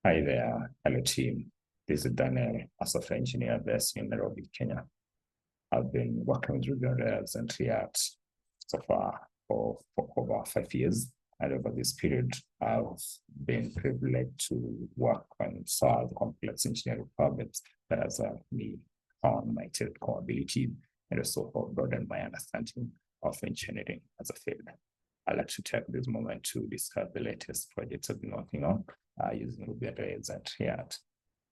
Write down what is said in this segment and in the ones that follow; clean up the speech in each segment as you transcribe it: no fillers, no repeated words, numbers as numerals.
Hi there, hello team. This is Daniel, a software engineer based in Nairobi, Kenya. I've been working with Ruby on Rails and React so far for over 5 years. And over this period, I've been privileged to work on solve complex engineering problems that has me on my technical ability and also broadened my understanding of engineering as a field. I'd like to take this moment to discuss the latest projects I've been working on using Ruby on Rails and React.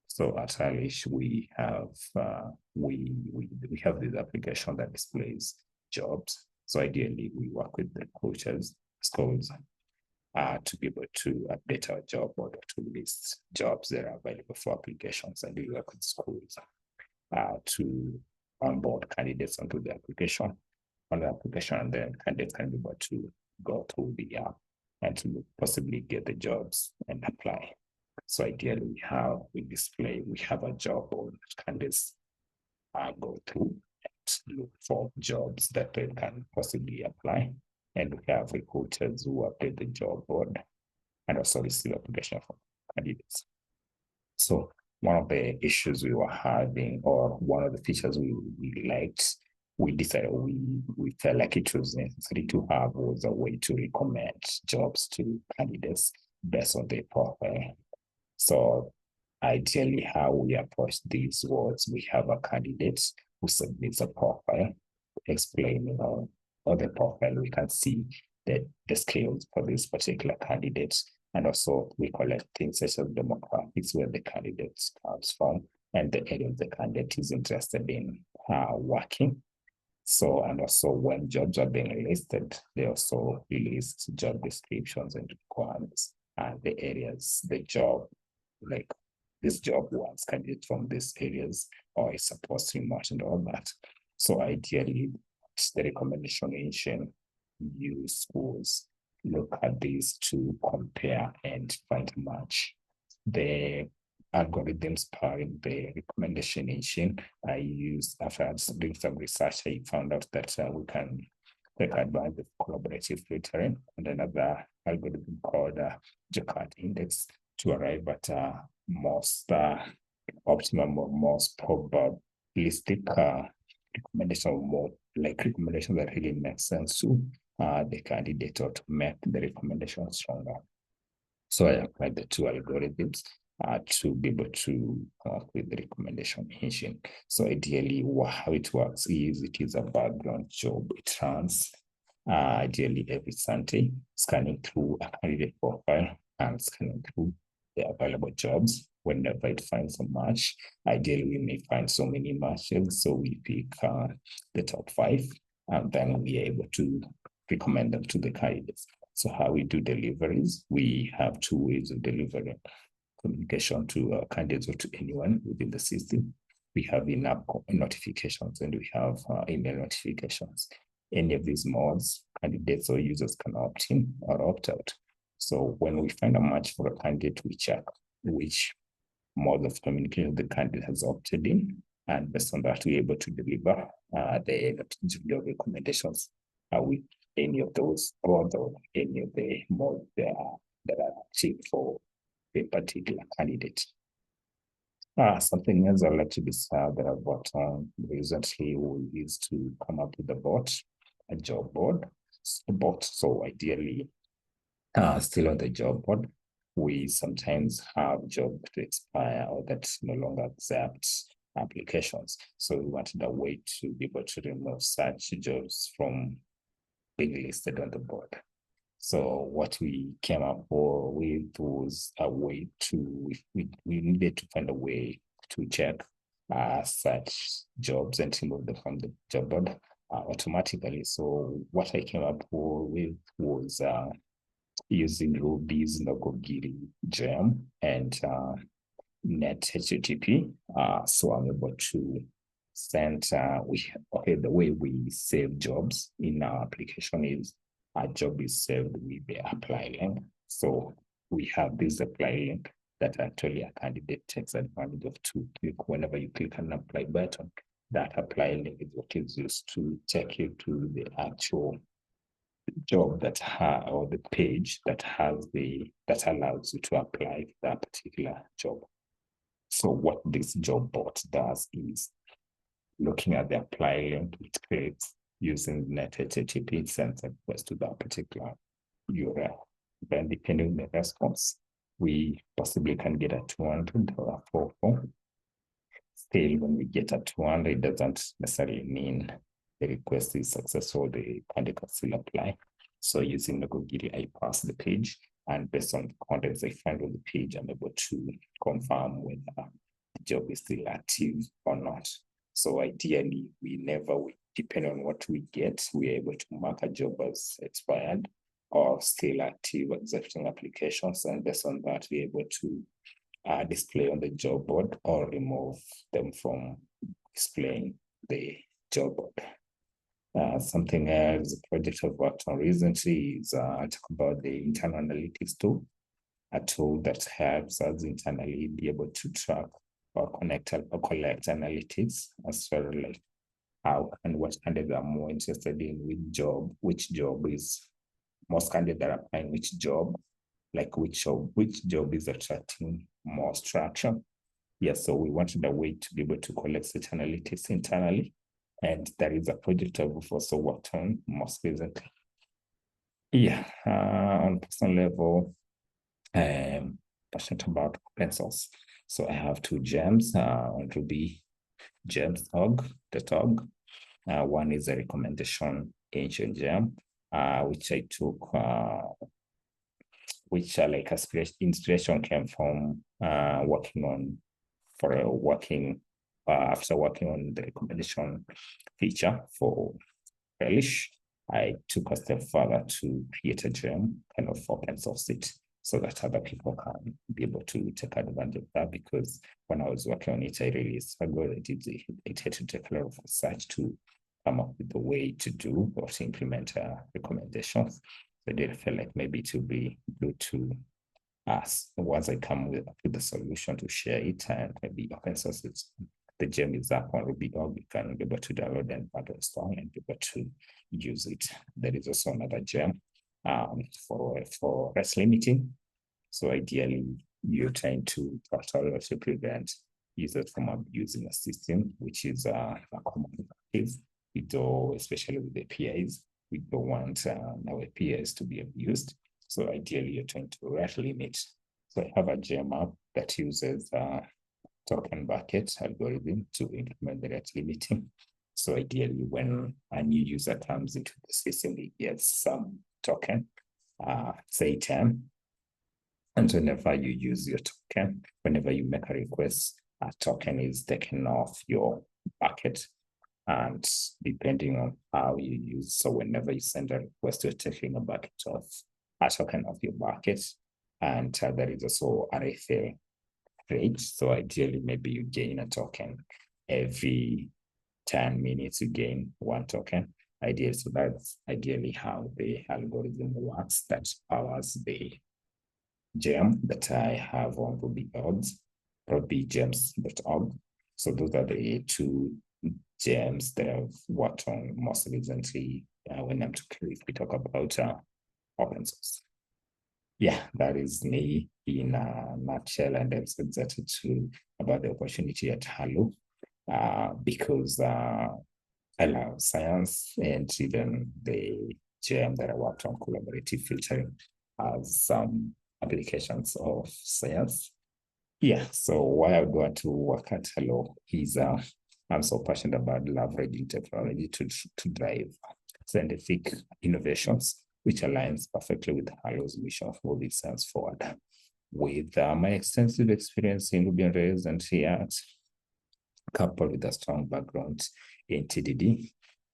So at Alish, we have this application that displays jobs. So ideally, we work with the recruiters, schools, to be able to update our job board to list jobs that are available for applications, and we work with schools to onboard candidates onto the application, and then candidates can be able to go through the app and to possibly get the jobs and apply. So ideally, how we display, we have a job board that candidates go through and look for jobs that they can possibly apply. And we have recruiters who update the job board and also receive application from candidates. So one of the issues we were having, or one of the features we liked, we decided we felt like it was necessary to have was a way to recommend jobs to candidates based on their profile. So ideally, how we approach this was we have a candidate who submits a profile explaining on the profile. We can see the skills for this particular candidate. And also we collect things such as demographics, where the candidate comes from and the area the candidate is interested in working. So, and also when jobs are being listed, they also list job descriptions and requirements and the areas, the job, like this job wants candidates from these areas or is supposed remote and all that. So ideally, the recommendation engine use schools look at these to compare and find a match. The algorithms powering the recommendation engine I used after doing some research. I found out that we can take advantage of collaborative filtering and another algorithm called Jakarta index to arrive at most optimum or most probabilistic recommendation, more like recommendations that really make sense to the candidate or to make the recommendation stronger. So I applied the two algorithms to be able to come up with the recommendation engine. So ideally, how it works is it is a background job. It runs ideally every Sunday, scanning through a candidate profile and scanning through the available jobs. Whenever it finds a match, ideally we may find so many matches, so we pick the top 5, and then we are able to recommend them to the candidates. So how we do deliveries, we have 2 ways of delivering communication to candidates or to anyone within the system. We have in-app notifications and we have email notifications. Any of these modes, candidates or users can opt in or opt out. So when we find a match for a candidate, we check which mode of communication the candidate has opted in. And based on that, we're able to deliver the recommendations with any of those or any of the modes that are achieved for a particular candidate. Something else I'd like to describe that I've worked on recently is to come up with a job board. So ideally, still on the job board, we sometimes have jobs to expire or that no longer accept applications. So we wanted a way to be able to remove such jobs from being listed on the board. So what we came up with was a way to, we needed to find a way to check such jobs and remove them from the job board automatically. So what I came up with was using Ruby's Nogogiri gem and net HTTP. So I'm able to send, the way we save jobs in our application is our job is saved with the apply link. So we have this apply link that actually a candidate takes advantage of to click whenever you click an apply button. That apply link is what is used to take you to the actual job that or the page that that allows you to apply that particular job. So what this job board does is looking at the apply link it creates using net HTTP, sends a request to that particular URL. Then depending on the response, we possibly can get a 200 or a 44. Still, when we get a 200, it doesn't necessarily mean the request is successful, the candidate can still apply. So using the Google, I pass the page, and based on the contents I find on the page, I'm able to confirm whether the job is still active or not. So ideally, depending on what we get, we're able to mark a job as expired or still active, accepting applications. And based on that, we're able to display on the job board or remove them from displaying the job board. Something else, a project I've worked on recently is talk about the internal analytics tool, a tool that helps us internally be able to track or connect or collect analytics as well as like how and what candidates are more interested in which job is most candidates are applying which job, like which job is attracting most traction. Yes, so we wanted a way to be able to collect such analytics internally. And that is a project I've also worked on most recently. Yeah, on personal level, passionate about open source. So I have two gems on Ruby gems.org. One is a recommendation ancient gem, which I took, which like inspiration came from after working on the recommendation feature for Relish. I took a step further to create a gem, kind of open source it, so that other people can be able to take advantage of that. Because when I was working on it, I really struggled. It had to take a lot of research to come up with the way to do or to implement recommendations. So I did feel like maybe it would be good to us once I come with the solution to share it and maybe open source it. The gem is up on Ruby.org. You can be able to download and install and be able to use it. There is also another gem for rest limiting. So ideally, you're trying to prevent users from abusing a system, which is a common practice. Especially with APIs, we don't want our APIs to be abused. So ideally, you're trying to rest limit. So I have a gem app that uses token bucket algorithm to implement the rate limiting. So ideally, when a new user comes into the system, he gets some token, say 10. And whenever you use your token, whenever you make a request, a token is taken off your bucket. And depending on how you use, so whenever you send a request, you're taking a token of your bucket. And there is also a refill rate. So ideally, maybe you gain a token every 10 minutes, you gain one token. So that's ideally how the algorithm works that powers the gem that I have on rubygems.org. So those are the two gems that I've worked on most recently when we talk about open source. Yeah, that is me in a nutshell, and I'm so excited about the opportunity at Hello because I love science, and even the gem that I worked on, collaborative filtering, has some applications of science. Yeah, so why I want to work at Hello is I'm so passionate about leveraging technology to drive scientific innovations, which aligns perfectly with Hello's mission of moving science forward. With my extensive experience in Ruby on Rails and React, coupled with a strong background in TDD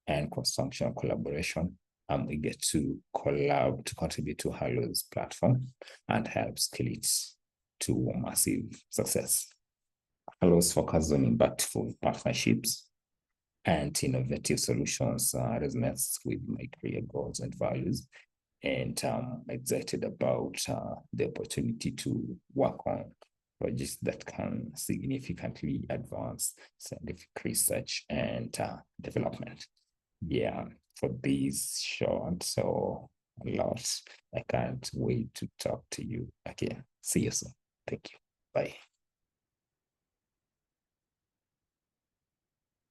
and cross-functional collaboration, we get to contribute to Hello's platform and help scale it to massive success. Hello's focus on impactful partnerships and innovative solutions resonates with my career goals and values. And I'm excited about the opportunity to work on projects that can significantly advance scientific research and development. Yeah, for this short, so a lot. I can't wait to talk to you again. See you soon. Thank you. Bye.